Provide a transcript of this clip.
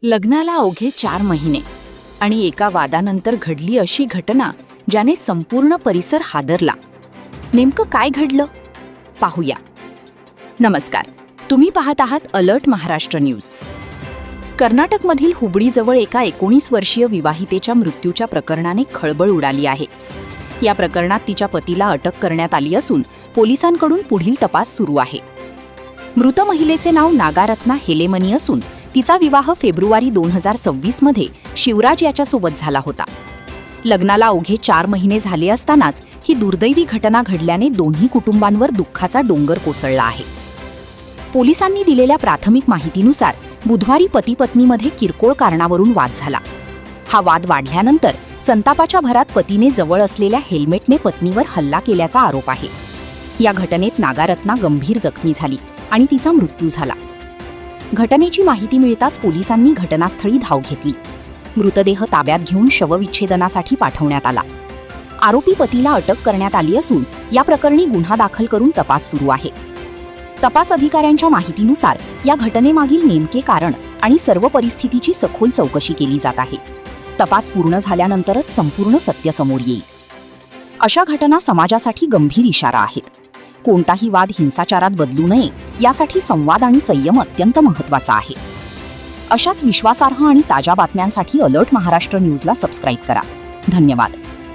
लग्नाला अवघे 4 महिने आणि एका वादानंतर घडली अशी घटना ज्याने संपूर्ण परिसर हादरला. नेमकं काय घडलं पाहूया. नमस्कार, तुम्ही पाहत आहात अलर्ट महाराष्ट्र न्यूज. कर्नाटकमधील हुबळीजवळ एका 19 वर्षीय विवाहितेच्या मृत्यूच्या प्रकरणाने खळबळ उडाली आहे. या प्रकरणात तिच्या पतीला अटक करण्यात आली असून पोलिसांकडून पुढील तपास सुरू आहे. मृत महिलेचे नाव नागारत्ना हेलेमनी असून तिचा विवाह फेब्रुवारी 2026 मध्ये शिवराज याच्यासोबत झाला होता. लग्नाला अवघे 4 महिने झाले असतानाच ही दुर्दैवी घटना घडल्याने दोन्ही कुटुंबांवर दुःखाचा डोंगर कोसळला आहे. पोलिसांनी दिलेल्या प्राथमिक माहितीनुसार बुधवारी पती-पत्नीमध्ये किरकोळ कारणावरून वाद झाला. हा वाद वाढल्यानंतर संतापाच्या भरात पतीने जवळ असलेल्या हेल्मेटने पत्नीवर हल्ला केल्याचा आरोप आहे. या घटनेत नागारत्ना गंभीर जखमी झाली आणि तिचा मृत्यू झाला. घटनेची माहिती मिळताच पोलिसांनी घटनास्थळी धाव घेतली. मृतदेह ताब्यात घेऊन शवविच्छेदनासाठी पाठवण्यात आला. आरोपी पतीला अटक करण्यात आली असून या प्रकरणी गुन्हा दाखल करून तपास सुरू आहे. तपास अधिकाऱ्यांच्या माहितीनुसार या घटनेमागील नेमके कारण आणि सर्व परिस्थितीची सखोल चौकशी केली जात आहे. तपास पूर्ण झाल्यानंतरच संपूर्ण सत्य समोर येईल. अशा घटना समाजासाठी गंभीर इशारा आहेत. कोणताही वाद हिंसाचारात बदलू नये यासाठी संवाद आणि संयम अत्यंत महत्त्वाचा आहे. अशाच विश्वासार्ह आणि ताज्या बातम्यांसाठी अलर्ट महाराष्ट्र न्यूजला सबस्क्राईब करा. धन्यवाद.